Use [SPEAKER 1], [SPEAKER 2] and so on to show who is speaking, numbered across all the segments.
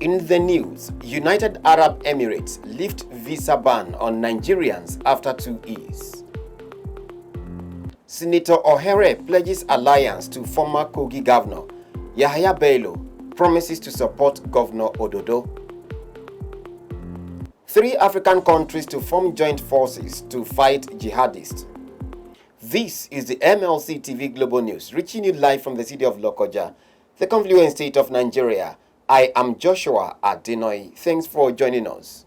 [SPEAKER 1] In the news, United Arab Emirates lift visa ban on Nigerians after 2 years. Senator Ohere pledges alliance to former Kogi Governor Yahaya Bello, promises to support Governor Ododo. 3 African countries to form joint forces to fight jihadists. This is the MLC TV Global News, reaching you live from the city of Lokoja, the confluent state of Nigeria. I am Joshua Adenoy. Thanks for joining us.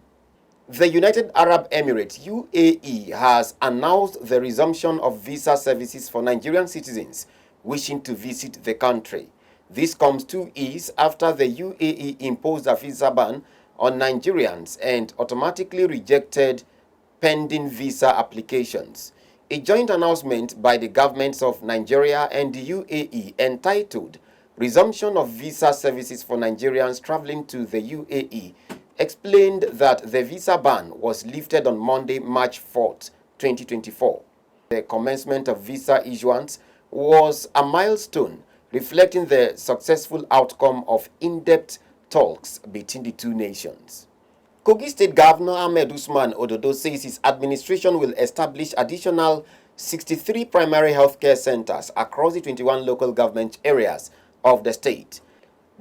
[SPEAKER 1] The United Arab Emirates UAE has announced the resumption of visa services for Nigerian citizens wishing to visit the country. This comes 2 years after the UAE imposed a visa ban on Nigerians and automatically rejected pending visa applications. A joint announcement by the governments of Nigeria and the UAE entitled Resumption of Visa Services for Nigerians Traveling to the UAE explained that the visa ban was lifted on Monday, March 4, 2024. The commencement of visa issuance was a milestone reflecting the successful outcome of in-depth talks between the two nations. Kogi State Governor Ahmed Usman Ododo says his administration will establish additional 63 primary healthcare centers across the 21 local government areas of the state.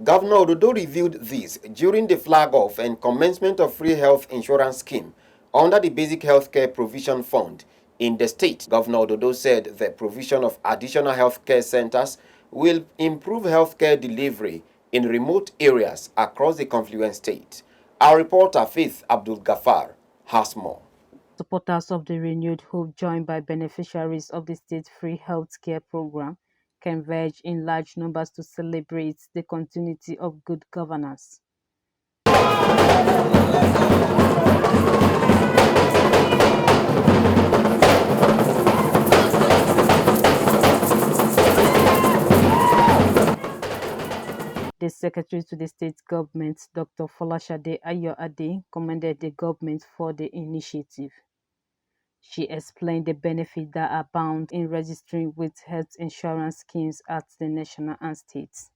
[SPEAKER 1] Governor Ododo revealed this during the flag-off and commencement of free health insurance scheme under the Basic Healthcare Provision Fund in the state. Governor Ododo said the provision of additional healthcare centers will improve healthcare delivery in remote areas across the confluent state. Our reporter Faith Abdul Ghaffar has more.
[SPEAKER 2] Supporters of the renewed hope, joined by beneficiaries of the state free healthcare program, converge in large numbers to celebrate the continuity of good governance. The Secretary to the State Government, Dr. Folashade Ayoade, commended the government for the initiative. She explained the benefits that are bound in registering with health insurance schemes at the national and states.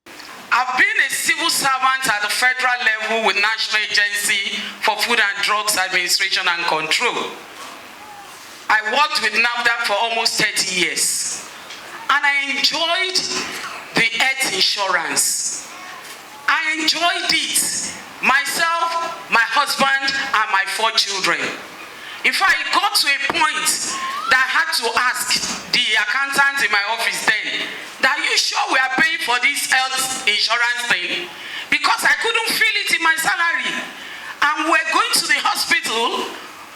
[SPEAKER 3] I've been a civil servant at the federal level with National Agency for Food and Drugs Administration and Control. I worked with NAFDAC for almost 30 years, and I enjoyed the health insurance. I enjoyed it, myself, my husband, and my 4 children. In fact, it got to a point that I had to ask the accountant in my office then, that are you sure we are paying for this health insurance thing? Because I couldn't feel it in my salary. And we're going to the hospital,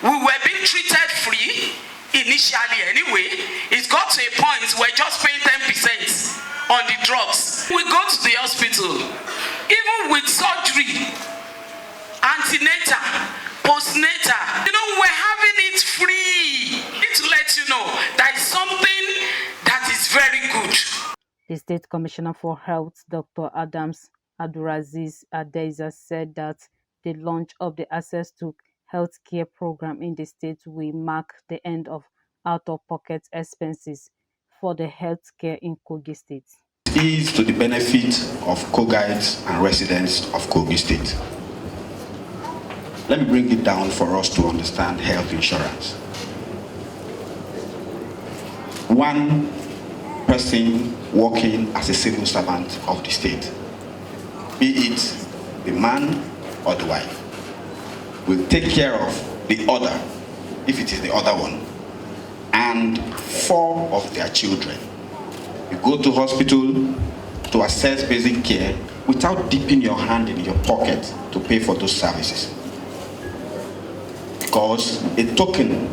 [SPEAKER 3] we were being treated free, initially anyway. It got to a point we're just paying 10% on the drugs. We go to the hospital, even with surgery, antenatal, postnatal, we're having it free. I need to let you know that is something that is very good.
[SPEAKER 2] The State Commissioner for Health, Dr. Adams Abdulaziz Adeza, said that the launch of the Access to Healthcare program in the state will mark the end of out-of-pocket expenses for the healthcare in Kogi State.
[SPEAKER 4] It is to the benefit of Kogites and residents of Kogi State. Let me bring it down for us to understand health insurance. One person working as a civil servant of the state, be it the man or the wife, will take care of the other, if it is the other one, and 4 of their children. You go to hospital to access basic care without dipping your hand in your pocket to pay for those services. Because a token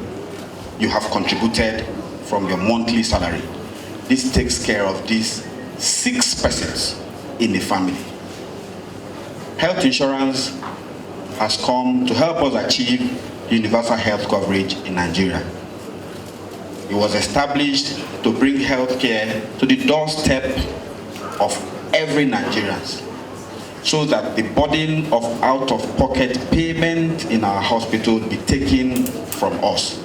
[SPEAKER 4] you have contributed from your monthly salary. This takes care of these 6 persons in the family. Health insurance has come to help us achieve universal health coverage in Nigeria. It was established to bring health care to the doorstep of every Nigerian, so that the burden of out-of-pocket payment in our hospital be taken from us.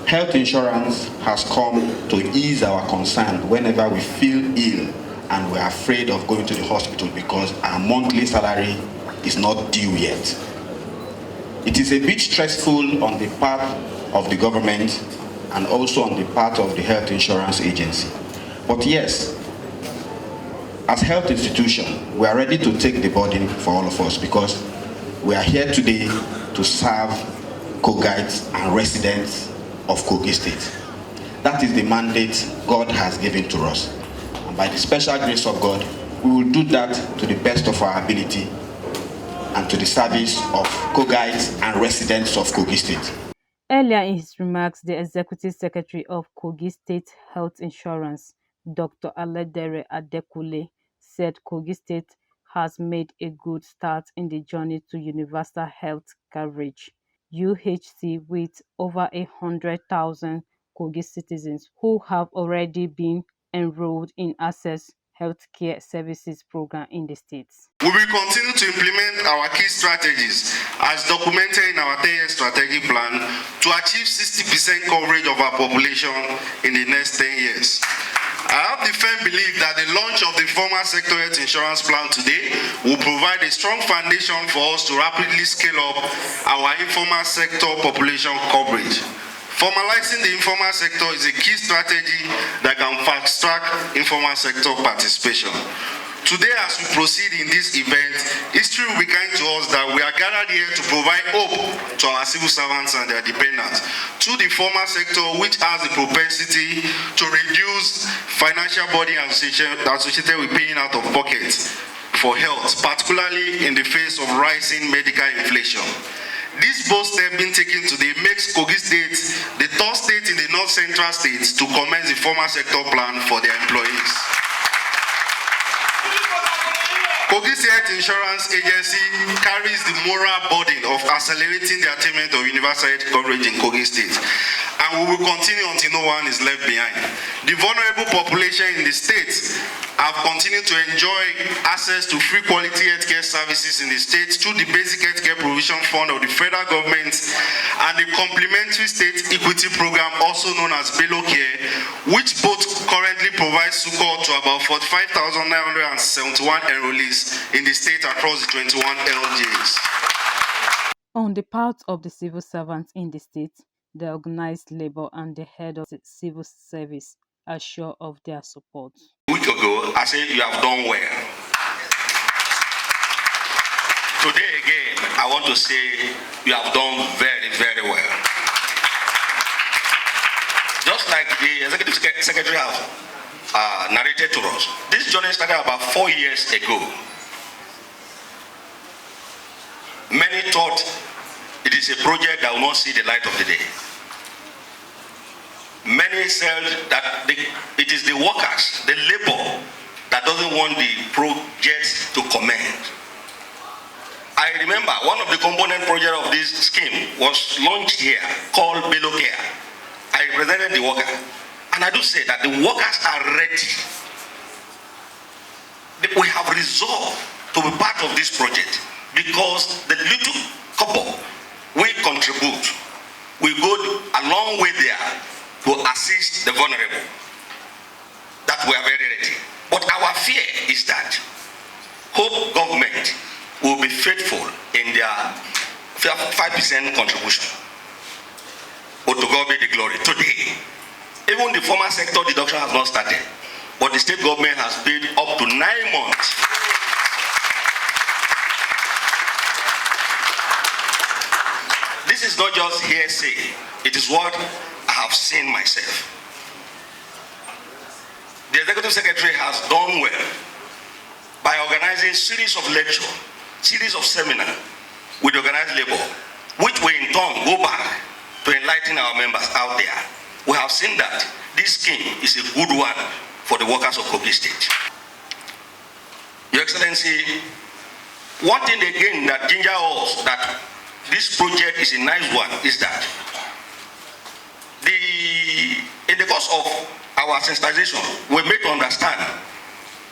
[SPEAKER 4] Health insurance has come to ease our concern whenever we feel ill and we're afraid of going to the hospital because our monthly salary is not due yet. It is a bit stressful on the part of the government and also on the part of the health insurance agency. But yes, as health institution, we are ready to take the burden for all of us because we are here today to serve Kogites and residents of Kogi State. That is the mandate God has given to us. And by the special grace of God, we will do that to the best of our ability and to the service of Kogites and residents of Kogi State.
[SPEAKER 2] Earlier in his remarks, the Executive Secretary of Kogi State Health Insurance, Dr. Aledere Adekule, said Kogi State has made a good start in the journey to universal health coverage (UHC) with over 100,000 Kogi citizens who have already been enrolled in Access Healthcare Services program in the states.
[SPEAKER 5] We will continue to implement our key strategies as documented in our 10-year strategic plan to achieve 60% coverage of our population in the next 10 years. I have the firm belief that the launch of the formal sector health insurance plan today will provide a strong foundation for us to rapidly scale up our informal sector population coverage. Formalizing the informal sector is a key strategy that can fast-track informal sector participation. Today, as we proceed in this event, history will be kind to us that we are gathered here to provide hope to our civil servants and their dependents through the formal sector, which has the propensity to reduce financial burden associated with paying out of pocket for health, particularly in the face of rising medical inflation. This bold step being taken today makes Kogi State the third state in the North Central states to commence the formal sector plan for their employees. Kogi State Health Insurance Agency carries the moral burden of accelerating the attainment of universal health coverage in Kogi State, and we will continue until no one is left behind. The vulnerable population in the state have continued to enjoy access to free quality healthcare services in the state through the Basic Healthcare Provision Fund of the federal government and the Complementary State Equity Program, also known as Bello, which both currently provide support to about 45,971 enrollees in the state across the 21 LGAs.
[SPEAKER 2] On the part of the civil servants in the state, the organized labor and the head of the civil service are sure of their support.
[SPEAKER 5] A week ago, I said you have done well. Today again, I want to say you have done very, very well. Just like the Executive Secretary has narrated to us, this journey started about 4 years ago. Many thought it is a project that will not see the light of the day. Many said that it is the workers, the labor, that doesn't want the project to commence. I remember one of the component projects of this scheme was launched here, called Bello. I represented the worker, and I do say that the workers are ready. We have resolved to be part of this project because the little couple we contribute, we go a long way there to assist the vulnerable. That we are very ready. But our fear is that Hope government will be faithful in their 5% contribution. But to God be the glory. Today, even the formal sector deduction has not started, but the state government has paid up to 9 months. This is not just hearsay, it is what I have seen myself. The Executive Secretary has done well by organizing a series of lectures, series of seminars with organized labor, which will in turn go back to enlighten our members out there. We have seen that this scheme is a good one for the workers of Kogi State. Your Excellency, one thing again that ginger us that this project is a nice one is that in the course of our sensitization, we made to understand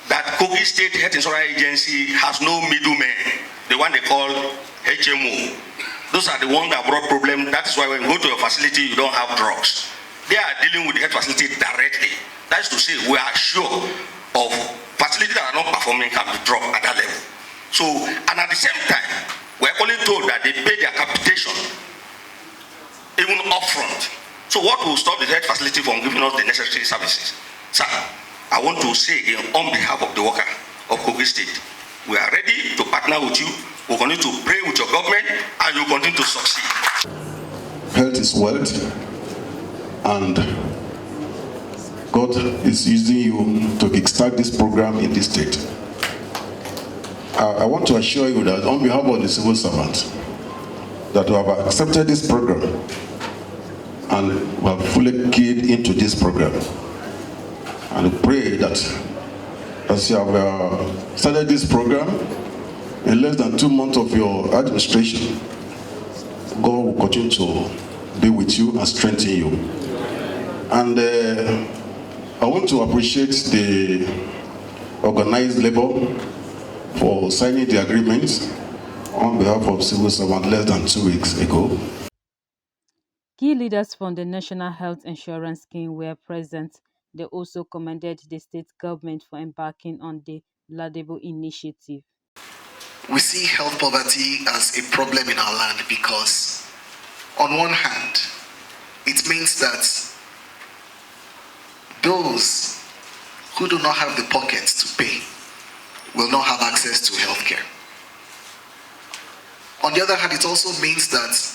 [SPEAKER 5] that Kogi State Health Insurance Agency has no middleman, the one they call HMO. Those are the ones that brought problem. That is why when you go to your facility, you don't have drugs. They are dealing with the health facility directly. That is to say, we are sure of
[SPEAKER 6] facilities that are not performing can be dropped at that level. So, and at the same time, we're only told that they pay their capitation even upfront. So what will stop the health facility from giving us the necessary services? Sir, I want to say again, on behalf of the worker of Kogi State, we are ready to partner with you. We'll continue to pray with your government, and you'll continue to succeed.
[SPEAKER 4] Health is wealth, and God is using you to kickstart this program in this state. I want to assure you that on behalf of the civil servants, that we have accepted this program and we have fully keyed into this program. And we pray that as you have started this program, in less than 2 months of your administration, God will continue to be with you and strengthen you. And I want to appreciate the organized labor for signing the agreement on behalf of civil servants less than 2 weeks ago.
[SPEAKER 2] Key leaders from the National Health Insurance Scheme were present. They also commended the state government for embarking on the laudable initiative.
[SPEAKER 7] We see health poverty as a problem in our land because, on one hand, it means that those who do not have the pockets to pay will not have access to healthcare. On the other hand, it also means that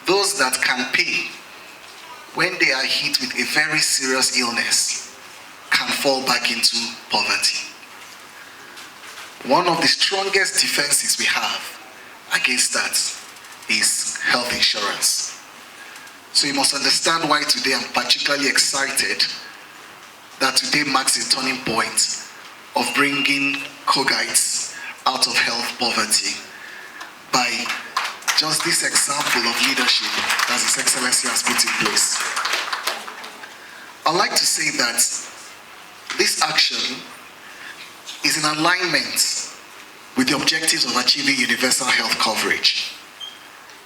[SPEAKER 7] those that can pay, when they are hit with a very serious illness, can fall back into poverty. One of the strongest defenses we have against that is health insurance. So you must understand why today I'm particularly excited that today marks a turning point of bringing Kogites out of health poverty by just this example of leadership that His Excellency has put in place. I'd like to say that this action is in alignment with the objectives of achieving universal health coverage.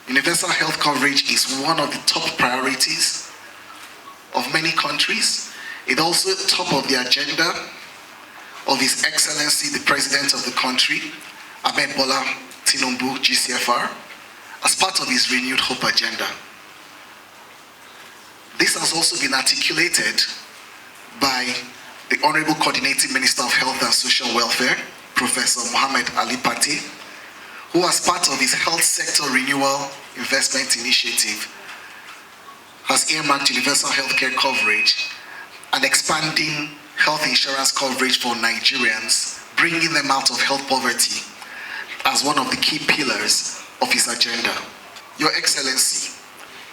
[SPEAKER 7] Universal health coverage is one of the top priorities of many countries. It's also top of the agenda of His Excellency, the President of the country, Ahmed Bola Tinubu, GCFR, as part of his renewed hope agenda. This has also been articulated by the Honorable Coordinating Minister of Health and Social Welfare, Professor Mohammed Ali Pate, who as part of his health sector renewal investment initiative has earmarked universal healthcare coverage and expanding health insurance coverage for Nigerians, bringing them out of health poverty as one of the key pillars of his agenda. Your Excellency,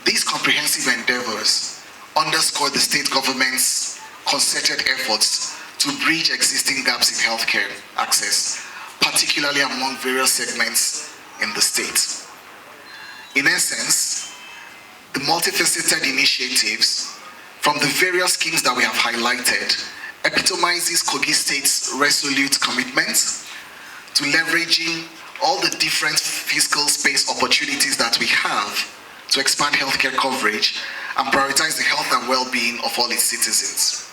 [SPEAKER 7] these comprehensive endeavors underscore the state government's concerted efforts to bridge existing gaps in healthcare access, particularly among various segments in the state. In essence, the multifaceted initiatives from the various schemes that we have highlighted epitomizes Kogi State's resolute commitment to leveraging all the different fiscal space opportunities that we have to expand healthcare coverage and prioritize the health and well-being of all its citizens.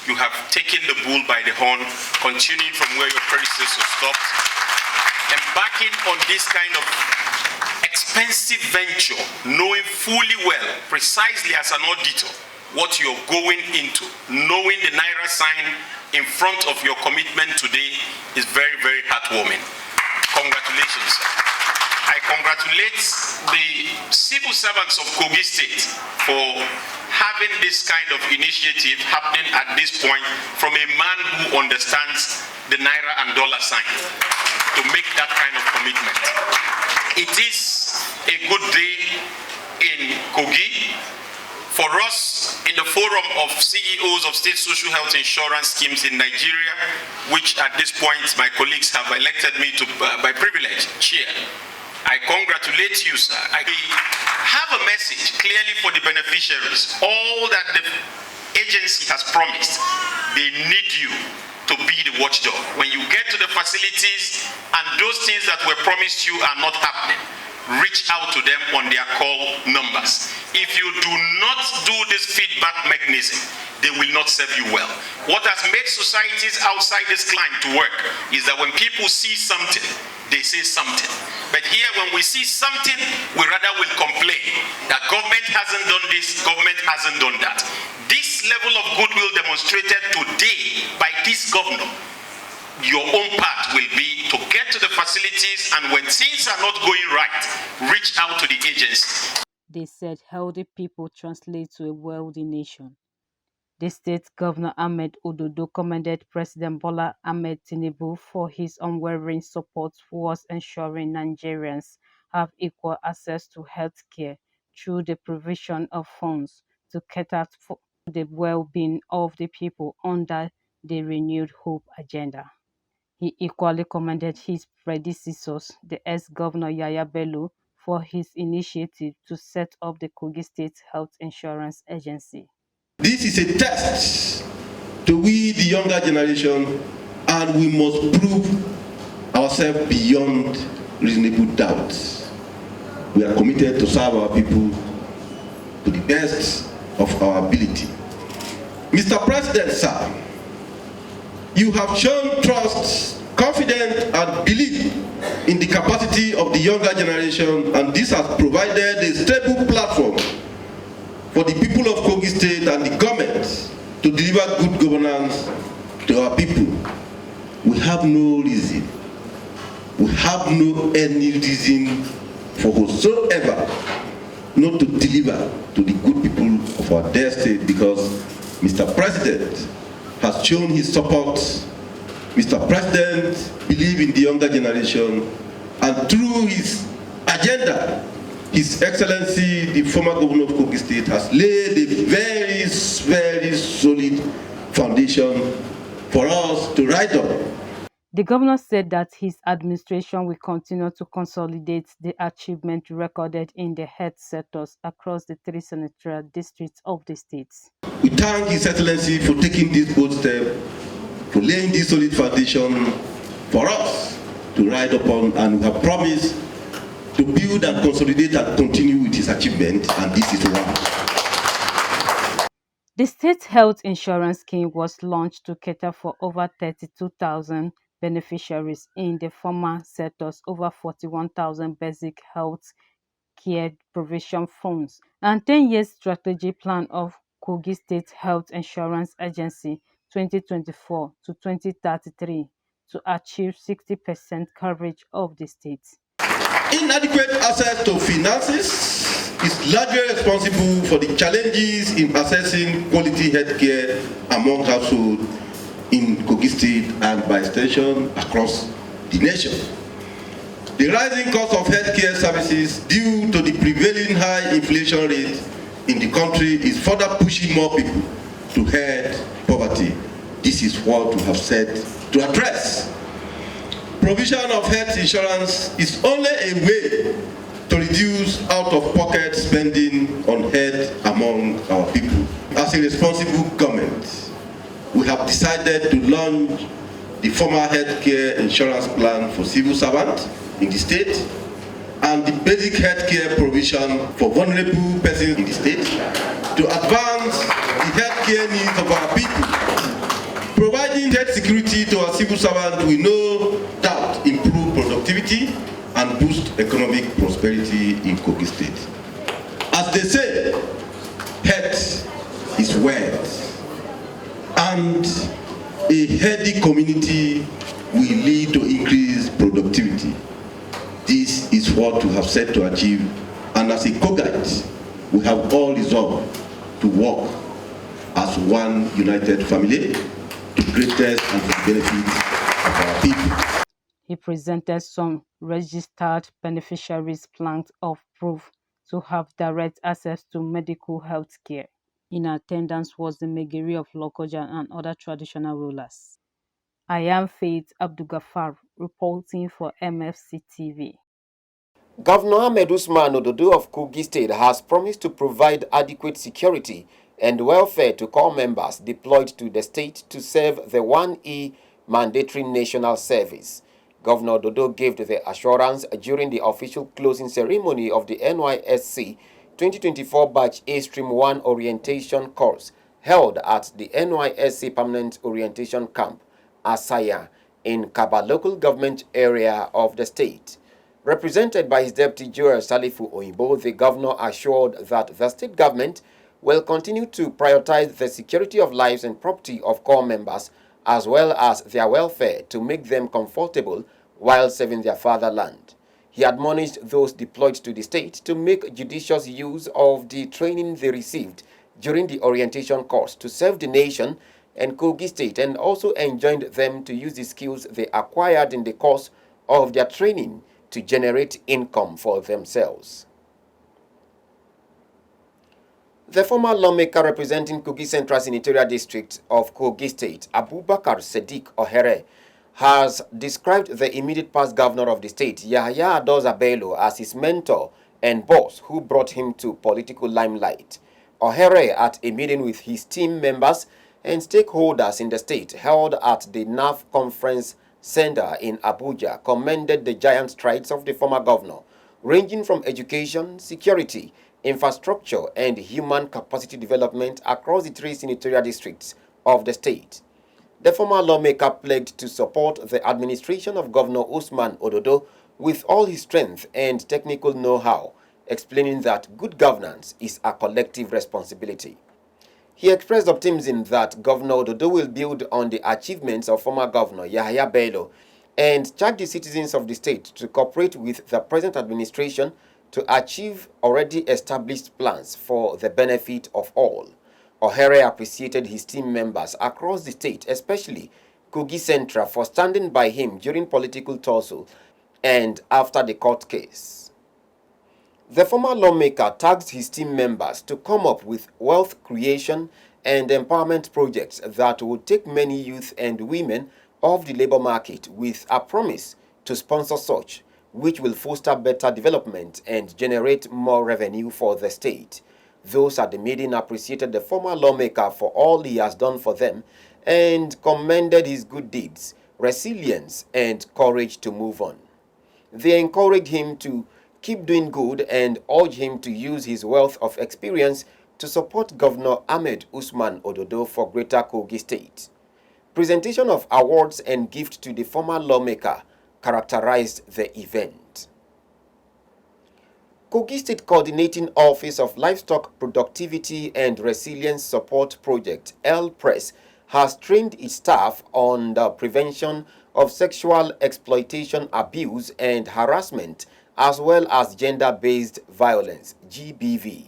[SPEAKER 6] You have taken the bull by the horn, continuing from where your predecessor stopped, embarking on this kind of expensive venture, knowing fully well, precisely as an auditor, what you're going into, knowing the Naira sign in front of your commitment today is very, very heartwarming. Congratulations, sir. I congratulate the civil servants of Kogi State for having this kind of initiative happening at this point from a man who understands the Naira and dollar sign to make that kind of commitment. It is a good day in Kogi. For us, in the forum of CEOs of state social health insurance schemes in Nigeria, which at this point my colleagues have elected me to, by privilege, chair, I congratulate you, sir. I have a message clearly for the beneficiaries. All that the agency has promised, they need you to be the watchdog. When you get to the facilities and those things that were promised you are not happening, reach out to them on their call numbers. If you do not do this feedback mechanism, they will not serve you well. What has made societies outside this climb to work is that when people see something, they say something. But here, when we see something, we rather will complain that government hasn't done this, government hasn't done that. This level of goodwill demonstrated today by this governor, your own part will be to get to the facilities, and when things are not going right, reach out to the agency.
[SPEAKER 2] They said healthy people translate to a wealthy nation. The state governor Ahmed Ododo commended President Bola Ahmed Tinubu for his unwavering support towards ensuring Nigerians have equal access to health care through the provision of funds to cater for the well-being of the people under the Renewed Hope agenda. He equally commended his predecessors, the ex-governor Yahaya Bello, for his initiative to set up the Kogi State Health Insurance Agency.
[SPEAKER 8] This is a test to we, the younger generation, and we must prove ourselves beyond reasonable doubt. We are committed to serve our people to the best of our ability. Mr. President, sir, you have shown trust, confidence, and belief in the capacity of the younger generation, and this has provided a stable platform for the people of Kogi State and the government to deliver good governance to our people. We have no reason, we have no any reason for whatsoever not to deliver to the good people of our dear state, because Mr. President has shown his support. Mr. President believes in the younger generation, and through his agenda, His Excellency, the former governor of Kogi State, has laid a very, very solid foundation for us to ride on.
[SPEAKER 2] The governor said that his administration will continue to consolidate the achievement recorded in the health sectors across the 3 senatorial districts of the state.
[SPEAKER 8] We thank His Excellency for taking this bold step, for laying this solid foundation for us to ride upon, and we have promised to build and consolidate and continue with his achievement, and this is one.
[SPEAKER 2] The state health insurance scheme was launched to cater for over 32,000 beneficiaries in the former sectors, over 41,000 basic health care provision funds, and 10-year strategy plan of Kogi State Health Insurance Agency 2024 to 2033 to achieve 60% coverage of the state.
[SPEAKER 8] Inadequate access to finances is largely responsible for the challenges in accessing quality healthcare among households in Kogi State and by extension across the nation. The rising cost of healthcare services due to the prevailing high inflation rate in the country is further pushing more people to health poverty. This is what we have said to address. Provision of health insurance is only a way to reduce out-of-pocket spending on health among our people. As a responsible government, we have decided to launch the formal healthcare insurance plan for civil servants in the state and the basic healthcare provision for vulnerable persons in the state to advance the healthcare needs of our people. Providing health security to our civil servants will no doubt improve productivity and boost economic prosperity in Kogi State. As they say, health is wealth, and a healthy community will lead to increased productivity. This is what we have set to achieve, and as a Kogites, we have all resolved to work as one united family to greatest and for the benefit of our people.
[SPEAKER 2] He presented some registered beneficiaries' plans of proof to have direct access to medical health care. In attendance was the Megiri of Lokoja and other traditional rulers. I am Faith Abdugafar, reporting for MFC TV.
[SPEAKER 1] Governor Ahmed Usman Ododo of Kogi State has promised to provide adequate security and welfare to corps members deployed to the state to serve the 1E mandatory national service. Governor Ododo gave the assurance during the official closing ceremony of the NYSC 2024 Batch A Stream 1 orientation course held at the NYSC Permanent Orientation Camp, Asaya, in Kaba local government area of the state. Represented by his deputy Joel Salifu Oyibo, the governor assured that the state government will continue to prioritize the security of lives and property of corps members as well as their welfare to make them comfortable while serving their fatherland. He admonished those deployed to the state to make judicious use of the training they received during the orientation course to serve the nation and Kogi State, and also enjoined them to use the skills they acquired in the course of their training to generate income for themselves. The former lawmaker representing Kogi Central Senatorial District of Kogi State, Abubakar Sadiq Ohere, has described the immediate past governor of the state, Yahaya Bello, as his mentor and boss who brought him to political limelight. Ohere, at a meeting with his team members and stakeholders in the state held at the NAF Conference Center in Abuja, commended the giant strides of the former governor, ranging from education, security, infrastructure, and human capacity development across the three senatorial districts of the state. The former lawmaker pledged to support the administration of Governor Usman Ododo with all his strength and technical know-how, explaining that good governance is a collective responsibility. He expressed optimism that Governor Ododo will build on the achievements of former Governor Yahaya Bello and charged the citizens of the state to cooperate with the present administration to achieve already established plans for the benefit of all. Ohere appreciated his team members across the state, especially Kogi Central, for standing by him during political tussle and after the court case. The former lawmaker tasked his team members to come up with wealth creation and empowerment projects that would take many youth and women off the labor market, with a promise to sponsor such, which will foster better development and generate more revenue for the state. Those at the meeting appreciated the former lawmaker for all he has done for them and commended his good deeds, resilience, and courage to move on. They encouraged him to keep doing good and urged him to use his wealth of experience to support Governor Ahmed Usman Ododo for Greater Kogi State. Presentation of awards and gifts to the former lawmaker characterized the event. Kogi State Coordinating Office of Livestock Productivity and Resilience Support Project, LPRES, has trained its staff on the prevention of sexual exploitation, abuse, and harassment, as well as gender-based violence, GBV.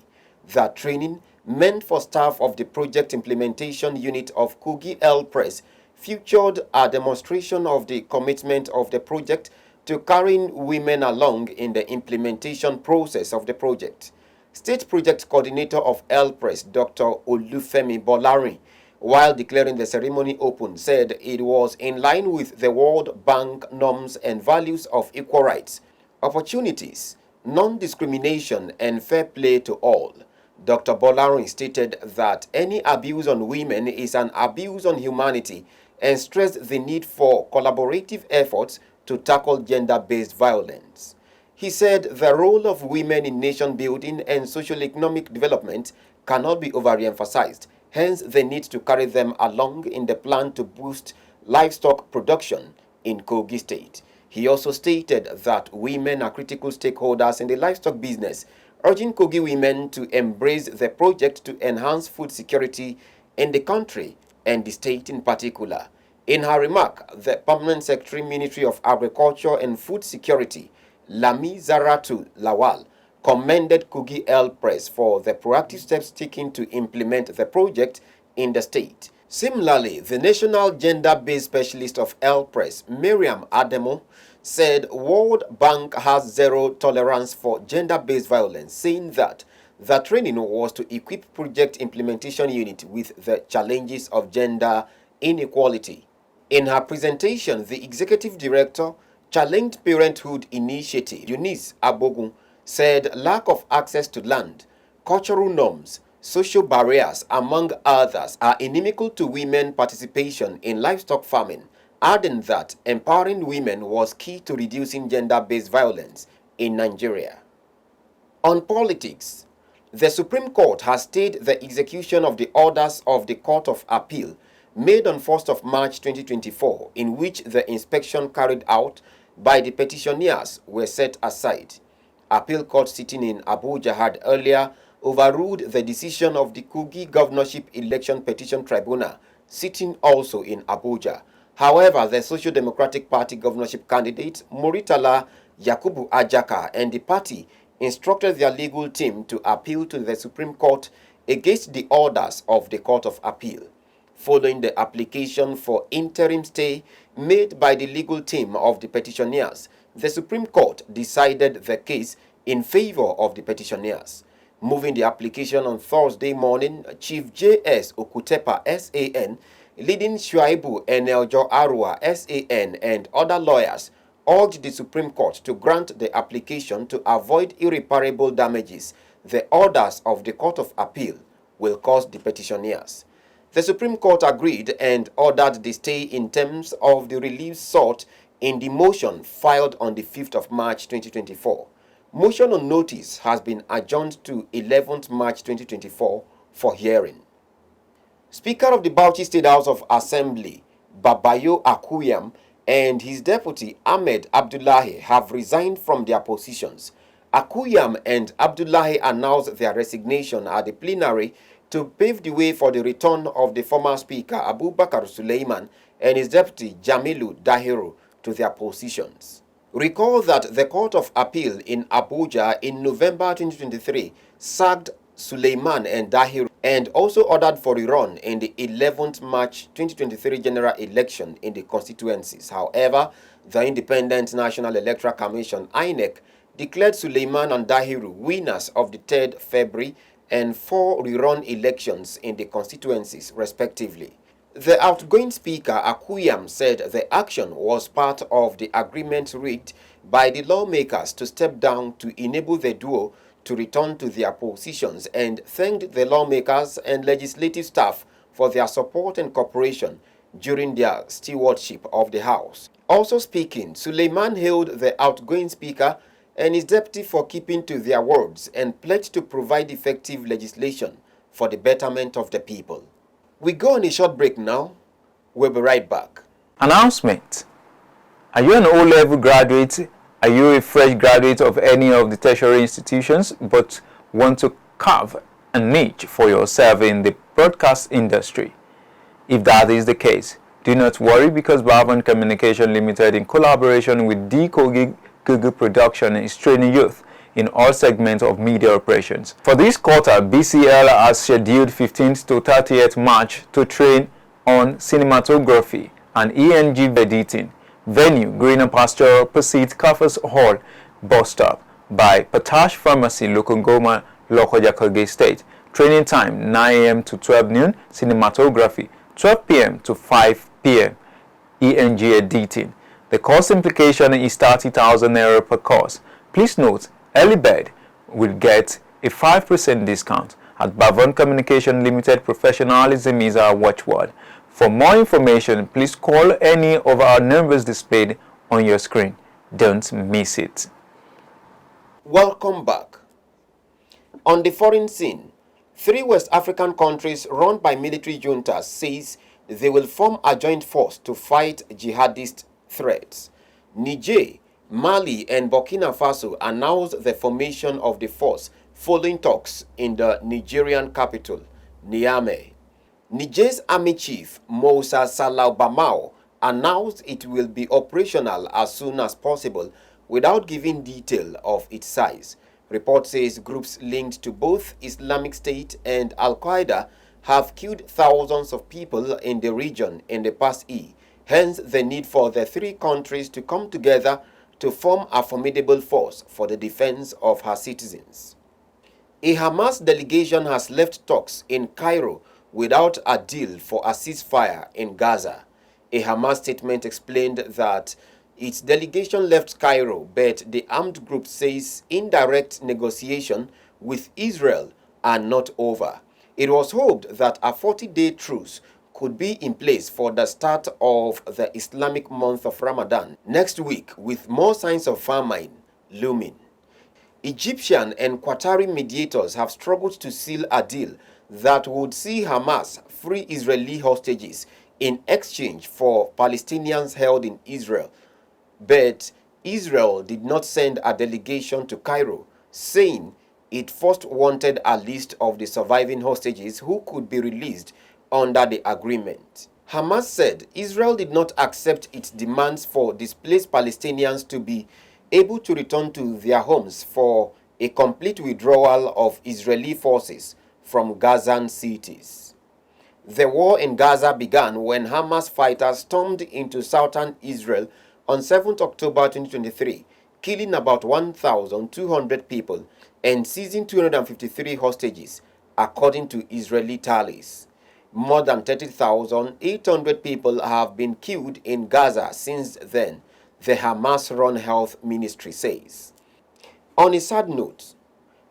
[SPEAKER 1] The training, meant for staff of the Project Implementation Unit of Kogi LPRES, featured a demonstration of the commitment of the project to carrying women along in the implementation process of the project. State Project Coordinator of LPRES, Dr. Olufemi Bolari, while declaring the ceremony open, said it was in line with the World Bank norms and values of equal rights, opportunities, non-discrimination, and fair play to all. Dr. Bolari stated that any abuse on women is an abuse on humanity and stressed the need for collaborative efforts to tackle gender-based violence. He said the role of women in nation building and socio-economic development cannot be overemphasized, hence the need to carry them along in the plan to boost livestock production in Kogi State. He also stated that women are critical stakeholders in the livestock business, urging Kogi women to embrace the project to enhance food security in the country and the state in particular. In her remark, the Permanent Secretary, Ministry of Agriculture and Food Security, Lami Zaratu Lawal, commended Kogi LPRES for the proactive steps taken to implement the project in the state. Similarly, the National Gender-Based Specialist of LPRES, Miriam Ademo, said World Bank has zero tolerance for gender-based violence, saying that the training was to equip Project Implementation Unit with the challenges of gender inequality. In her presentation, the Executive Director, Challenged Parenthood Initiative, Eunice Abogun, said lack of access to land, cultural norms, social barriers, among others, are inimical to women participation in livestock farming, adding that empowering women was key to reducing gender-based violence in Nigeria. On politics, The Supreme Court has stayed the execution of the orders of the Court of Appeal made on 1st of March 2024, in which the inspection carried out by the petitioners were set aside. Appeal court sitting in Abuja had earlier overruled the decision of the Kogi Governorship Election Petition Tribunal, sitting also in Abuja. However, the Social Democratic Party governorship candidate Muritala Yakubu Ajaka and the party instructed their legal team to appeal to the Supreme Court against the orders of the Court of Appeal. Following the application for interim stay made by the legal team of the petitioners, the Supreme Court decided the case in favor of the petitioners. Moving the application on Thursday morning, Chief J.S. Okutepa, SAN, leading Shuaibu Eneljo Arua, SAN, and other lawyers urged the Supreme Court to grant the application to avoid irreparable damages the orders of the Court of Appeal will cause the petitioners. The Supreme Court agreed and ordered the stay in terms of the relief sought in the motion filed on the 5th of March 2024. Motion on notice has been adjourned to 11th March 2024 for hearing. Speaker of the Bauchi State House of Assembly, Babayo Akuyam, and his deputy Ahmed Abdullahi have resigned from their positions. Akuyam and Abdullahi announced their resignation at the plenary to pave the way for the return of the former Speaker Abubakar Suleiman and his deputy Jamilu Dahiru to their positions. Recall that the Court of Appeal in Abuja in November 2023 sacked Suleiman and Dahiru and also ordered for a run in the 11th March 2023 general election in the constituencies. However, the Independent National Electoral Commission (INEC) declared Suleiman and Dahiru winners of the 3rd February and 4 rerun elections in the constituencies, respectively. The outgoing Speaker Akuyam said the action was part of the agreement reached by the lawmakers to step down to enable the duo to return to their positions, and thanked the lawmakers and legislative staff for their support and cooperation during their stewardship of the House. Also speaking, Suleiman hailed the outgoing Speaker and his deputy for keeping to their words and pledged to provide effective legislation for the betterment of the people. We go on a short break now. We'll be right back.
[SPEAKER 9] Announcement. Are you an O-level graduate? Are you a fresh graduate of any of the tertiary institutions but want to carve a niche for yourself in the broadcast industry? If that is the case, do not worry, because Bavon Communication Limited, in collaboration with D Kogi Production, is training youth in all segments of media operations. For this quarter, BCL has scheduled 15th to 30th March to train on cinematography and ENG editing. Venue: Greener Pasture opposite Kafas Hall bus stop by Patash Pharmacy, Lokongoma, Lokoja, Kogi State. Training time 9 a.m. to 12 noon, cinematography 12 p.m. to 5 p.m. ENG editing. The cost implication is 30,000 naira per course. Please note, early bird will get a 5% discount. At Bavon Communication Limited, professionalism is our watchword. For more information, please call any of our numbers displayed on your screen. Don't miss it.
[SPEAKER 1] Welcome back. On the foreign scene, 3 West African countries run by military juntas says they will form a joint force to fight jihadist threats. Niger, Mali, and Burkina Faso announced the formation of the force following talks in the Nigerian capital, Niamey. Niger's Army Chief Moussa Salau Bamao announced it will be operational as soon as possible without giving detail of its size. Report says groups linked to both Islamic State and Al-Qaeda have killed thousands of people in the region in the past year, hence the need for the 3 countries to come together to form a formidable force for the defense of her citizens. A Hamas delegation has left talks in Cairo without a deal for a ceasefire in Gaza. A Hamas statement explained that its delegation left Cairo, but the armed group says indirect negotiations with Israel are not over. It was hoped that a 40-day truce could be in place for the start of the Islamic month of Ramadan next week, with more signs of famine looming. Egyptian and Qatari mediators have struggled to seal a deal that would see Hamas free Israeli hostages in exchange for Palestinians held in Israel. But Israel did not send a delegation to Cairo, saying it first wanted a list of the surviving hostages who could be released under the agreement. Hamas said Israel did not accept its demands for displaced Palestinians to be able to return to their homes for a complete withdrawal of Israeli forces from Gazan cities. The war in Gaza began when Hamas fighters stormed into southern Israel on 7 October 2023, killing about 1,200 people and seizing 253 hostages, according to Israeli tallies. More than 30,800 people have been killed in Gaza since then, the Hamas-run health ministry says. On a sad note,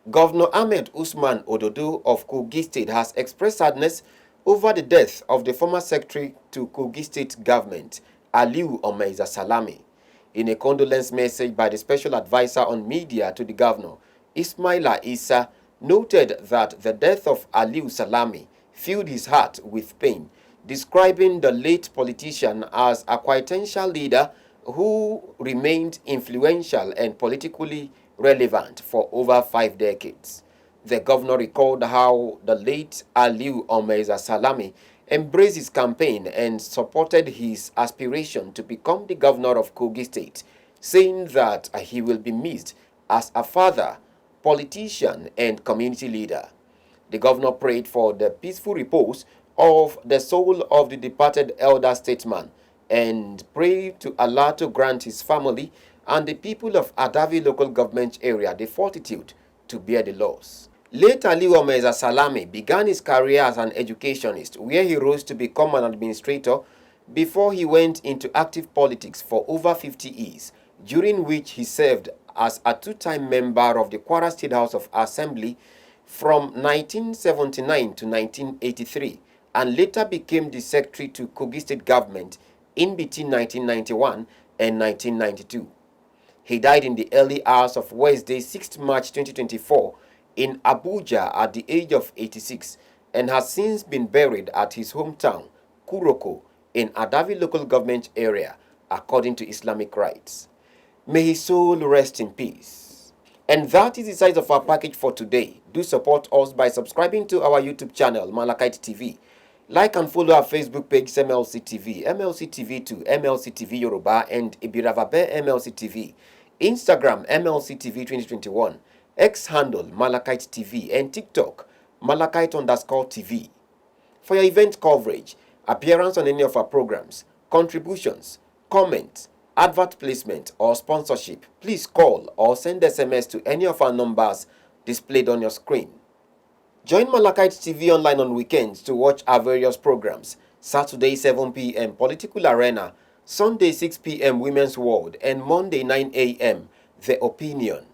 [SPEAKER 1] Governor Ahmed Usman Ododo of Kogi State has expressed sadness over the death of the former secretary to Kogi State government, Aliyu Omeiza Salami. In a condolence message by the special advisor on media to the governor, Ismaila Issa noted that the death of Aliyu Salami filled his heart with pain, describing the late politician as a quintessential leader who remained influential and politically relevant for over 5 decades. The governor recalled how the late Aliyu Omeiza Salami embraced his campaign and supported his aspiration to become the governor of Kogi State, saying that he will be missed as a father, politician, and community leader. The governor prayed for the peaceful repose of the soul of the departed elder statesman and prayed to Allah to grant his family and the people of Adavi local government area the fortitude to bear the loss. Late Aliyu Omeiza Salami began his career as an educationist, where he rose to become an administrator before he went into active politics for over 50 years, during which he served as a two-time member of the Kwara State House of Assembly from 1979 to 1983, and later became the secretary to Kogi State government in between 1991 and 1992. He died in the early hours of Wednesday, 6th March 2024, in Abuja at the age of 86, and has since been buried at his hometown, Kuroko, in Adavi local government area, according to Islamic rites. May his soul rest in peace. And that is the size of our package for today. Do support us by subscribing to our YouTube channel, Malachite TV. Like and follow our Facebook page, MLC TV, MLC TV 2, MLC TV Yoruba, and Ibiravabe MLC TV. Instagram, MLC TV 2021. X handle, Malachite TV, and TikTok, Malachite_TV. For your event coverage, appearance on any of our programs, contributions, comments, advert placement, or sponsorship, please call or send SMS to any of our numbers displayed on your screen. Join Malachite TV online on weekends to watch our various programs. Saturday 7 p.m. Political Arena, Sunday 6 p.m. Women's World, and Monday 9 a.m. The Opinion.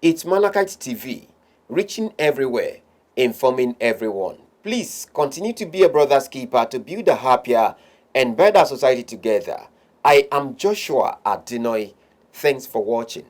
[SPEAKER 1] It's Malachite TV, reaching everywhere, informing everyone. Please continue to be a brother's keeper to build a happier and better society together. I am Joshua Adinoy. Thanks for watching.